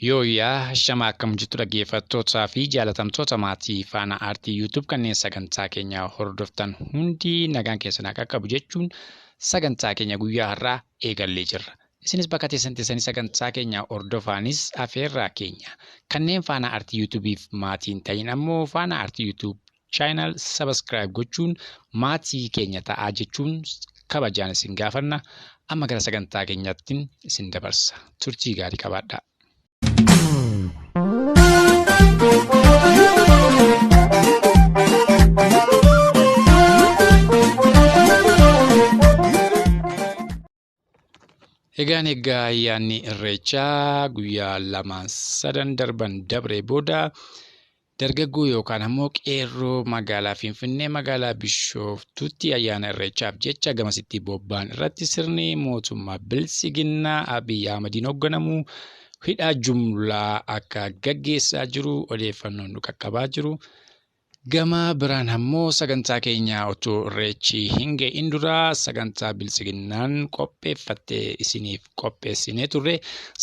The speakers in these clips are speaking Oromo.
Yooyaa shama akkam jirtu dhaggeeffattootaa fi jaalatamtoota maatii faana aartii YouTube kanneen sagantaa keenya hordoftan hundi nagaan keessan akka qabu jechuun sagantaa keenya guyyaa har'aa eegallee jirra. Isinis bakka teessanii sagantaa keenya hordofaanis afeerraa keenya kanneen faana aartii YouTubeif maatiin ta'in ammoo faana aartii YouTube channel subscribe gochuun maatii keenya ta'aa jechuun kabajaan isin gaafanna. Amma gara sagantaa keenyaatti isin dabarsa. Turtii gaarii qabaadhaa. Egaan ayyaanni irreechaa guyyaa lamaan sadan darban dabree booda dargaggoo yookaan ammoo qeerroo magaalaa Finfinnee magaalaa Bishooftuutti ayyaana irreechaaf jecha gamasitti bobba'an irratti sirni mootummaa biltsiginnaa Abiy Ahmadiin hoogganamu hidhaa jumlaa akka gaggeessaa jiru odeeffannoon nu qaqqabaa jiru. Gama biraan ammoo sagantaa keenya otoo irreechi hin ga'iin dura sagantaa biltsiginnaan qopheeffattee isiniif qopheessinee turre.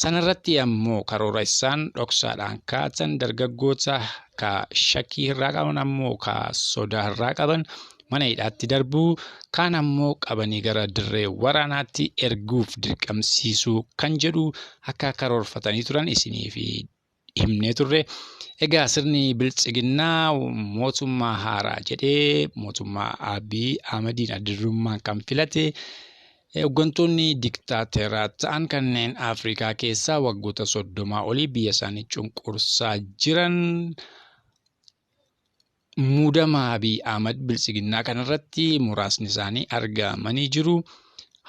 Sanarratti ammoo karoora isaan dhoksaadhaan kaatan dargaggoota ka shakkii irraa qaban ammoo ka sodaa irraa qaban mana hidhaatti darbuu kaan ammoo qabanii gara dirree waraanaatti erguuf dirqamsiisuu kan jedhu akka karoorfatanii turan isiniif himnee turre. Egaa sirni biltsiginnaa mootummaa haaraa jedhee mootummaa Abiy Ahmadiin addarummaan kan filate hooggantoonni diktaateraa ta'an kanneen Afrikaa keessaa waggoota 30 olii biyya isaanii cunqursaa jiran muudama Abiy Ahmad biltsiginnaa kanarratti muraasni isaanii argamanii jiru.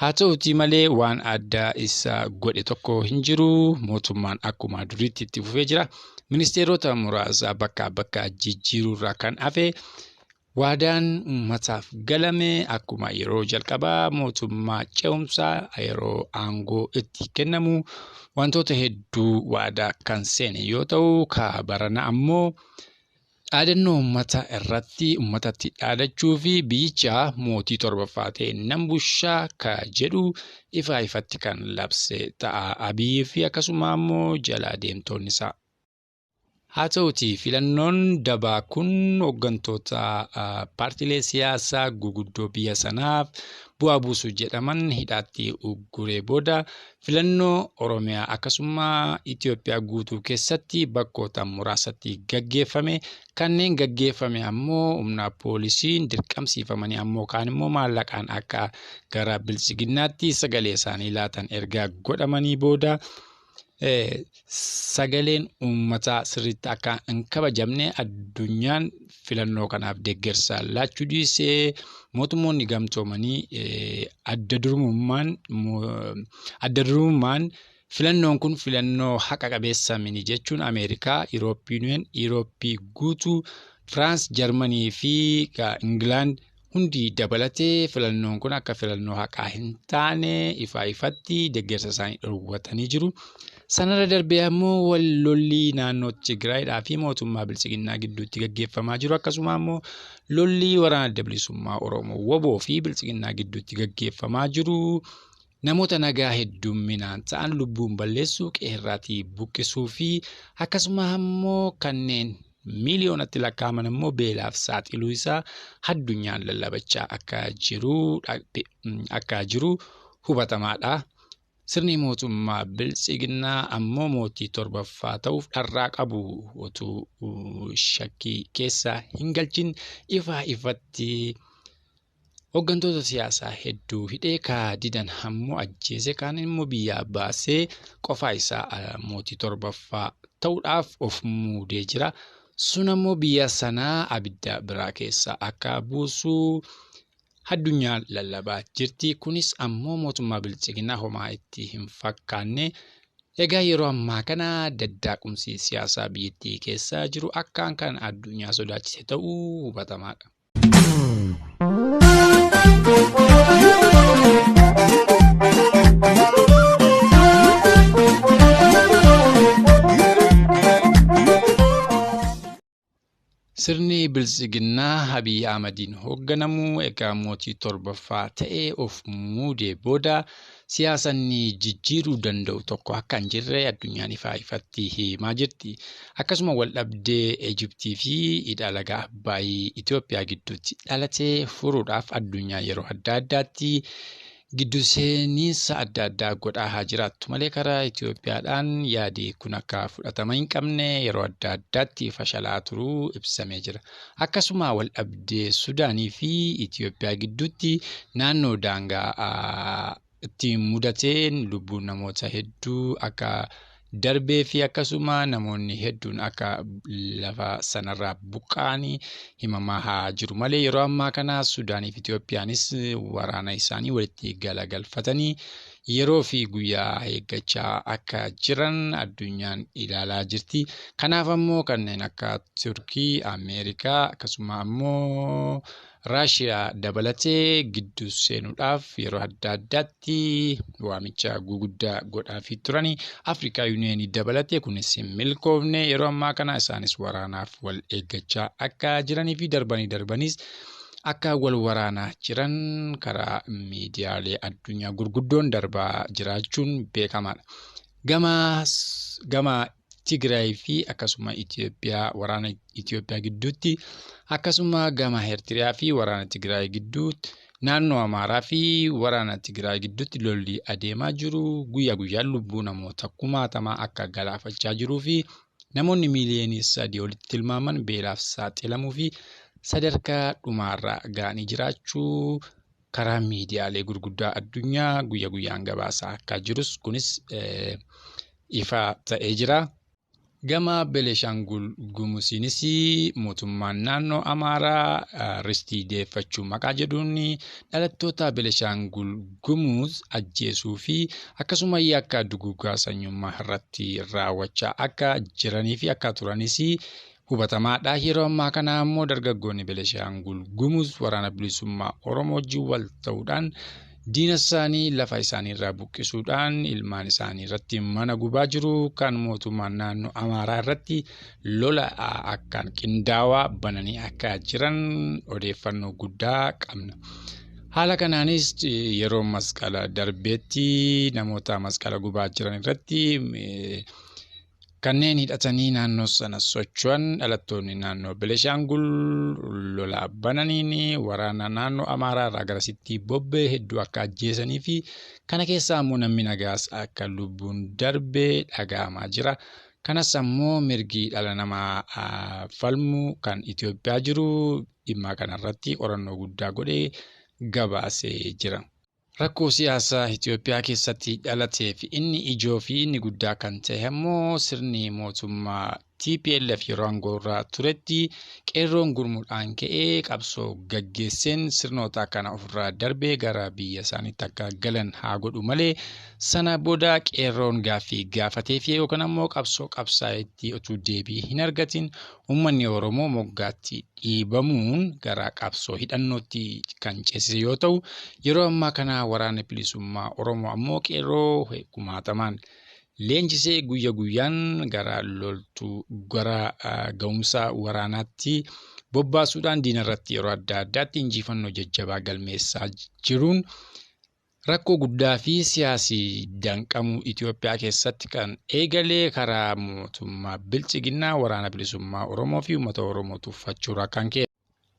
Haa ta'uutii malee waan adda isa godhe tokko hin jiru. Mootummaan akkuma duriitti itti fufee jira. Ministeerota muraasa bakka jijjiiruurraa kan hafe waadaan uummataaf galame akkuma yeroo jalqabaa mootummaa ce'umsaa yeroo aangoo itti kennamu wantoota hedduu waadaa kan seene yoo ta'u barana ammoo dhaadannoo uummata irratti uummatatti dhaadachuu fi biyyicha mootii torbaffaa ta'e nan bulchaa ka jedhu ifatti kan labse ta'a Abiy fi akkasuma ammoo jala deemtoonni isaa. Haa ta'uutii filannoon dabaa kun hooggantoota paartiilee siyaasaa guguddoo biyya sanaaf bu'aa buusu jedhaman hidhaatti ugguree booda filannoo Oromiyaa akkasuma Itoophiyaa guutuu keessatti bakkoota muraasatti gaggeeffame. Kanneen gaggeeffame ammoo humna poolisiin dirqamsiifamanii ammoo kaan immoo maallaqaan akka gara biltsiginnaatti sagalee isaanii laatan erga godhamanii booda sagaleen uummataa sirriitti akka hin kabajamne addunyaan filannoo kanaaf Deggersa laachuu dhiisee mootummoonni gamtoomanii adda durummaan filannoon kun filannoo haqa qabeessa miti jechuun Ameerikaa, Irooppii guutuu, Firaans, Jarmanii fi Ingilaand hundi dabalatee filannoon kun akka filannoo haqaa hin taane ifatti Deggersa isaanii dhowwatanii jiru. Sanarra darbee ammoo lolli naannoo Tigraayidhaa fi mootummaa biltsiginnaa gidduutti gaggeeffamaa jiru akkasuma ammoo lolli waraana adda bilisummaa Oromoo WBO fi biltsiginnaa gidduutti gaggeeffamaa jiru. Namoota nagaa heddumminaan ta'an lubbuun balleessuu qeerraatii buqqisuu fi akkasuma ammoo kanneen miiliyoonatti lakkaa'aman ammoo beelaaf saaxiluu isaa addunyaan lallabachaa akka jiru hubatamaadha. Sirni mootummaa biltsiginnaa ammoo mootii torbaffaa ta'uuf dharraa qabu otuu shakkii keessa hin galchin ifatti hooggantoota siyaasaa hedduu hidhee didan ammoo ajjeese kaan immoo biyyaa baasee qofaa isaa mootii torbaffaa ta'uudhaaf of muudee jira. Sun ammoo biyya sanaa abidda biraa keessa akka buusu addunyaan lallabaa jirti. Kunis ammoo mootummaa biltsiginnaa homaa itti hin fakkaanne. Egaa yeroo ammaa kana daddaaqumsi siyaasaa biyyattii keessa jiru akkaan kan addunyaa sodaachise ta'uu hubatamaadha. Sirni biltsiginnaa Abiy Ahmadiin hoogganamu egaa mootii torbaffaa ta'ee of muudee booda siyaasa inni jijjiiruu danda'u tokko akka hin jirre addunyaan ifatti himaa jirti. Akkasuma wal dhabdee Ijiptii fi hidha laga Abbaayii Itoophiyaa gidduutti dhalatee furuudhaaf addunyaa yeroo adda addaatti giddu seeninsa adda addaa godhaa jiraattu malee karaa Itoophiyaadhaan yaadi kun akka fudhatama hin qabne yeroo adda addaatti fashalaa turuu ibsamee jira. Akkasuma wal dhabdee Sudaanii fi Itoophiyaa gidduutti naannoo daangaa itti mudateen lubbuun namoota hedduu akka darbee fi akkasuma namoonni hedduun akka lafa sanarraa buqqa'anii himamaa jiru malee yeroo ammaa kana Sudaanii fi Itoophiyaanis waraana isaanii walitti galagalfatanii yeroo fi guyyaa eeggachaa akka jiran addunyaan ilaalaa jirti. Kanaaf ammoo kanneen akka Turkii, Ameerikaa akkasuma ammoo Raashiyaa dabalatee gidduu seenuudhaaf yeroo adda addaatti waamicha guguddaa godhaafii turani. Afrikaa Yuuniyeenii dabalatee kunis hin milkoofne yeroo ammaa kana isaanis waraanaaf wal eeggachaa akka jiranii fi darbanis akka wal waraanaa jiran karaa miidiyaalee addunyaa gurguddoon darbaa jiraachuun beekamaadha. Gama Tigraay fi akkasuma Itoophiyaa waraana Itoophiyaa gidduutti akkasuma gama Eertiriyaa fi waraana Tigraay gidduutti naannoo Amaaraa fi waraana Tigraay gidduutti lolli adeemaa jiru. Guyyaa guyyaan lubbuu namoota kumaatamaa akka galaafachaa jiruu fi namoonni miiliyoonii 3 olitti tilmaaman beelaaf saaxilamuu fi sadarkaa dhumaarra ga'anii jiraachuu karaa miidiyaalee gurguddaa addunyaa guyyaa guyyaan gabaasaa akka jirus kunis ifa ta'ee jira. Gama Beeleshaangul Gumuziinis mootummaan naannoo Amaaraa ristii deeffachuu maqaa jedhuun dhalattoota Beeleshaangul Gumuz ajjeesuu fi akkasuma akka duguugaa sanyummaa irratti raawwachaa akka jiranii fi akka turanis hubatamaadha. Yeroo ammaa kana ammoo dargaggoonni Beeleshaangul Gumuz waraana bilisummaa Oromoo wajjin wal ta'uudhaan diina isaanii lafa isaanii irraa buqqisuudhaan ilmaan isaanii irratti mana gubaa jiru. Kan mootummaan naannoo Amaaraa irratti lola akkaan qindaawaa bananii akka jiran odeeffannoo guddaa qabna. Haala kanaanis yeroo masqala darbeetti namoota masqala gubaa jiran irratti kanneen hidhatanii naannoo sana socho'an dhalattoonni naannoo Beeleshaangul lola bananiin waraana naannoo Amaaraa irraa garasitti bobba'e hedduu akka ajjeesanii fi kana keessaa ammoo namni nagaas akka lubbuun darbee dhaga'amaa jira. Kanas ammoo mirgi dhala namaa falmu kan Itoophiyaa jiru dhimma kanarratti qorannoo guddaa godhee gabaasee jira. Rakkoo siyaasaa Itoophiyaa keessatti dhalatee fi inni ijoo fi inni guddaa kan ta'e ammoo sirni mootummaa TPLF yeroo aangoo irra turetti qeerroon gurmuudhaan ka'ee qabsoo gaggeesseen sirnoota kana ofirraa darbee gara biyya isaaniitti akka galan haa godhu malee sana booda qeerroon gaaffii gaafatee fi yookaan ammoo qabsoo qabsaa'etti otuu deebii hin argatin uummanni Oromoo moggaatti dhiibamuun gara qabsoo hidhannootti kan ceesise yoo ta'u yeroo ammaa kana waraana bilisummaa Oromoo ammoo qeerroo kumaatamaan leenjisee guyyaa guyyaan gara loltuu gara ga'umsa waraanaatti bobbaasuudhaan diina irratti yeroo adda addaatti injifannoo jajjabaa galmeessaa jiruun rakkoo guddaa fi siyaasii danqamuu Itoophiyaa keessatti kan eegalee karaa mootummaa bilchiginnaa waraana bilisummaa Oromoo fi uummata Oromoo tuffachuurraa kan ka'e.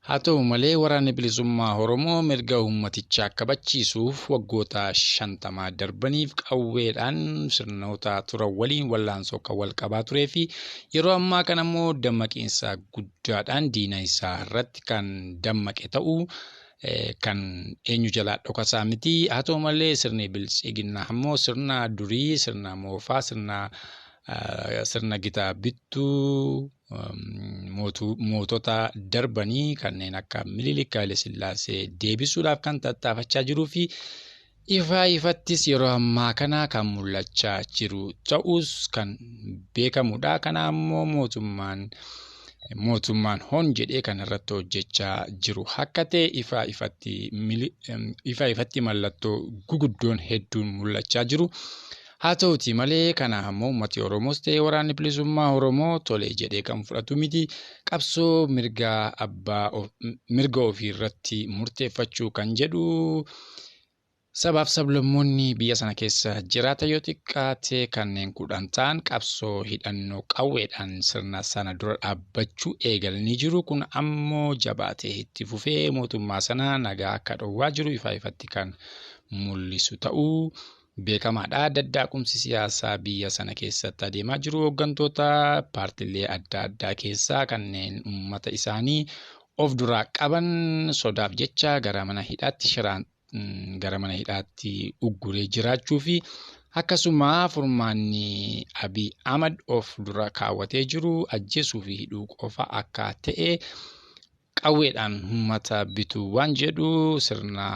Haa ta'u malee waraanni bilisummaa Oromoo mirga uummatichaa kabachiisuuf waggoota 50 darbaniif qawweedhaan sirnoota turan waliin wallaansoo kan wal qabaa turee fi yeroo ammaa kana ammoo dammaqiinsa guddaadhaan diina isaa irratti kan dammaqe ta'uu kan eenyu jalaa dhokasaa miti. Haa ta'u malee sirni bilchiginnaa ammoo sirna durii sirna moofaa sirna gitaa bittuu mootota darbanii kanneen akka Minilik Haile Sillaasee deebisuudhaaf kan tattaafachaa jiruu fi ifattis yeroo ammaa kana kan mul'achaa jiru ta'us kan beekamudha. Kana ammoo mootummaan hon jedhee kan irratti hojjechaa jiru akka ta'e ifatti mallattoo guguddoon hedduun mul'achaa jiru. Haa ta'uti malee kana ammoo uummati Oromoos ta'e waraanni bilisummaa Oromoo tolee jedhee kan fudhatu miti. Qabsoo mirga ofii irratti murteeffachuu kan jedhu Sabaaf sablammoonni biyya sana keessa jiraatan yoo xiqqaate kanneen 10 ta'an qabsoo hidhannoo qawweedhaan sirna sana dura dhaabbachuu eegalanii jiru. Kun ammoo jabaatee itti fufee mootummaa sana nagaa akka dhowwaa jiru ifatti kan mul'isu ta'uu beekamaadha. Daddaaqumsi siyaasaa biyya sana keessatti adeemaa jiru hooggantoota paartiilee adda addaa keessaa kanneen uummata isaanii of duraa qaban sodaaf jecha gara mana hidhaatti ugguree jiraachuu fi akkasuma furmaanni Abiy Ahmad of dura kaawwatee jiru ajjeesuu fi hidhuu qofa akka ta'e qawweedhaan uummata bituu waan jedhu sirna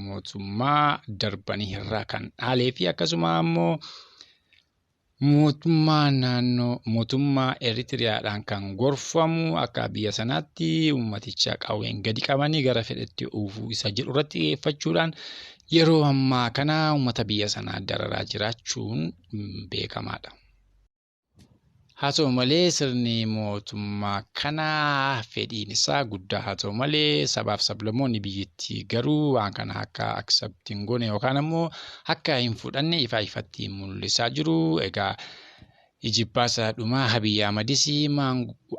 mootummaa darbanii irraa kan dhaalee fi akkasuma ammoo mootummaa Eritiriyaadhaan kan gorfamu akka biyya sanaatti uummaticha qawween gadi qabanii gara fedhetti oofuu isa jedhu irratti xiyyeeffachuudhaan yeroo ammaa kana uummata biyya sanaa dararaa jiraachuun beekamaadha. Haa ta'u malee sirni mootummaa kana fedhiin isaa guddaa haa ta'u malee sabaaf sablammoonni biyyattii garuu waan kana akka accept hin goone yookaan ammoo akka hin fudhanne ifatti mul'isaa jiru. Egaa ijibbaasa dhumaa Abiy Ahmadis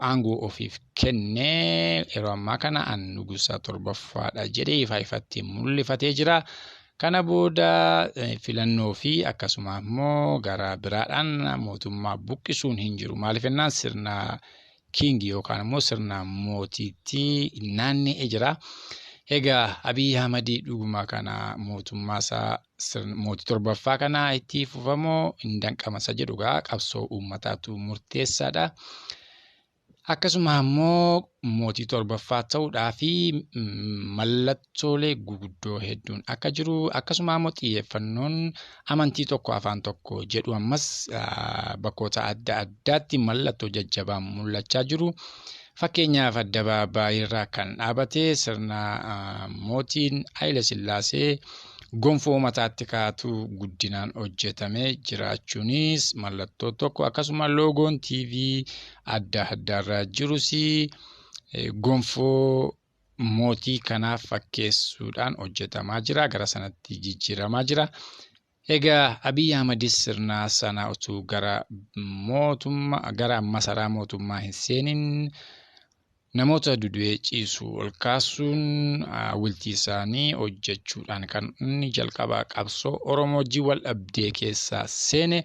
aangoo ofiif kennee yeroo ammaa kana nugusa torbaffaadha jedhee ifatti mul'ifatee jira. Kana booda filannoo fi akkasuma ammoo gara biraadhaan mootummaa buqqisuun hin jiru. Maaliif jennaan sirna king yookaan ammoo sirna mootiitti naanna'ee jira. Egaa Abiy Ahmad dhuguma kana mootummaa isaa mootii torbaffaa kana itti fufamoo hin danqamasa jedhugaa qabsoo uummataatu murteessaadha. Akkasuma ammoo mootii torbaffaa ta'uudhaa fi mallattoolee guguddoo hedduun akka jiru akkasuma ammoo xiyyeeffannoon amantii tokko afaan tokko jedhu ammas bakkoota adda addaatti mallattoo jajjabaan mul'achaa jiru. Fakkeenyaaf Addabaabaayii irraa kan dhaabate sirna mootiin Haayile Sillaasee gonfoo mataatti kaatu guddinaan hojjetamee jiraachuunis mallattoo tokko akkasuma loogoon TV adda addaarra jirus gonfoo mootii kanaaf fakkeessuudhaan hojjetamaa jira, gara sanatti jijjiiramaa jira. Egaa Abiy Ahmadis sirna sana utuu gara masaraa mootummaa hin seenin namoota dudu'ee ciisu ol kaasuun hawwiltii isaanii hojjechuudhaan kan inni jalqaba qabsoo Oromoo wal dhabdee keessaa seene.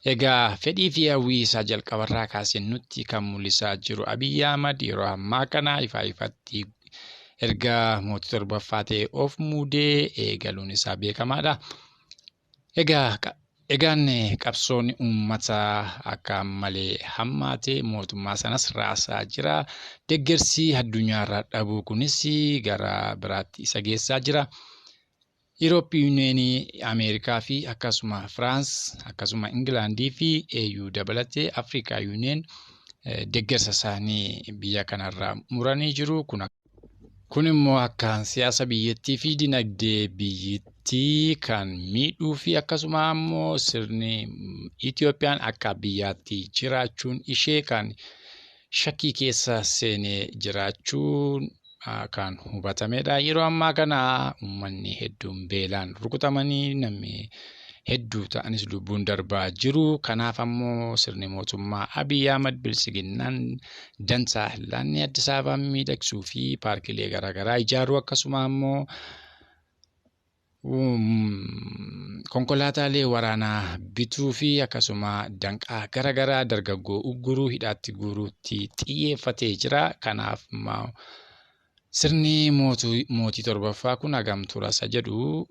Egaa fedhii fi hawwii isaa jalqabarraa kaasee nutti kan mul'isaa jiru Abiy Ahmad yeroo ammaa kana ifatti erga mootii torbaffaa ta'e of muudee eegaluun isaa beekamaadha. Egaan qabsoon uummataa akka malee hammaate mootummaa sanas raasaa jira. Deggersi addunyaa irraa dhabuu kunis gara biraatti isa geessaa jira. Yuuniyeenii Ameerikaa fi akkasuma Firaans akkasuma Ingilaandii fi EU dabalatee Afrikaa Yuuniyeen deggersa isaanii biyya kanarraa muranii jiru. Kun immoo akka siyaasa biyyattii fi dinagdee biyyattii kan miidhuu fi akkasuma ammoo sirni Itoophiyaan akka biyyaatti jiraachuun ishee kan shakkii keessa seenee jiraachuun kan hubatamedha. Yeroo ammaa kana uummanni hedduun beelaan rukutamanii namni hedduu ta'anis lubbuun darbaa jiru. Kanaaf ammoo sirni mootummaa Abiy Ahmad bilisiginnaan dansaa laanni Addis Ababaa miidhagsuu fi paarkilee garaagaraa ijaaruu akkasuma ammoo konkolaataalee waraanaa bituu fi akkasuma danqaa garaagaraa dargaggoo ugguruu hidhaatti guuruutti xiyyeeffatee jira. Kanaaf sirni mootii torbaffaa kun hagam turasa jedhu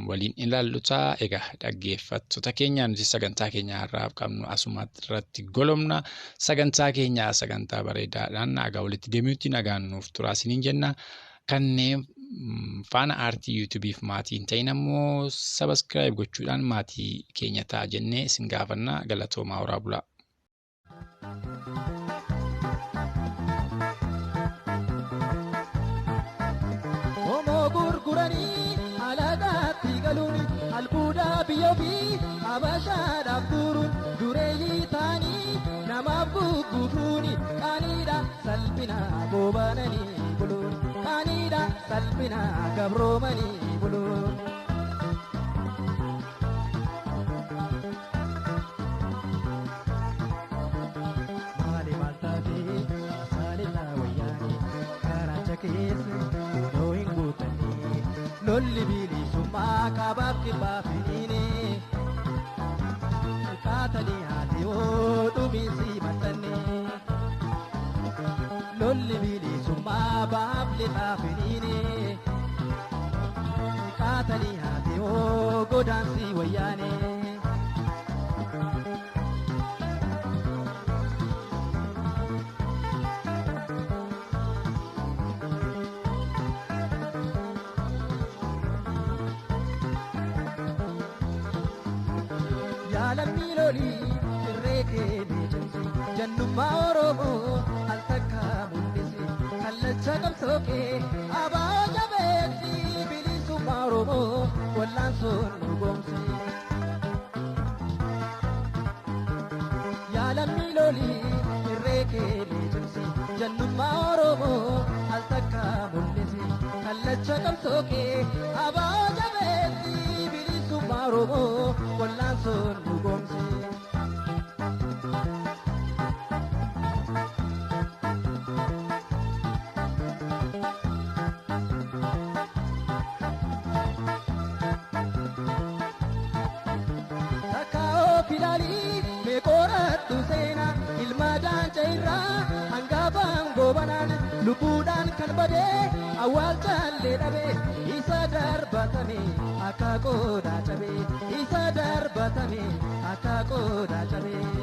waliin ilaalluta. Egaa dhaggeeffattoota keenya nuti sagantaa keenya har'aaf qabnu asumatti irratti golomna. Sagantaa keenya sagantaa bareedaadhaan nagaa walitti deemuutti nagaan nuuf turaa isiniin jenna. Kanneen faana aartii yuutuubiif maatii hin ta'in ammoo sabiskiraayib gochuudhaan maatii keenya ta'a jennee isin gaafanna. Galatoomaa horaa bulaa. Albuuda biyyoofii habashaadhaaf turuun dureeyyii ta'anii namaaf gugguufuuni qaaniidha salphina boobananii buluun qaaniidha salphina gabroomanii buluun. lolli bilisummaa kabaaf kibbaa finiine kaatanii haati oo dhumiinsi maxxanne lolli bilisummaa baaf lixaa finiine kaatanii haati oo godaansi wayyaane Yaalamni lolii irree keenee cimsi jannummaa Oromoo al takka mul'isi kallacha qabsookee abaa jabeeksi bilisummaa Oromoo wallaansoon nu goomsi. Yaalamni lolii irree keenee cimsi jannummaa Oromoo al takka mul'isi kallacha qabsookee abaa jabeeksi bilisummaa Oromoo wallaansoon nu goomsi. Takkaa'oo filaalii meeqoorattu seena ilma daancha irraa hangaafaan goobanaan lubbuudhaan kan badee awwaalchaallee dhabee isa darbatame akka qoodaa cabee isa darbatame akka qoodaa cabee.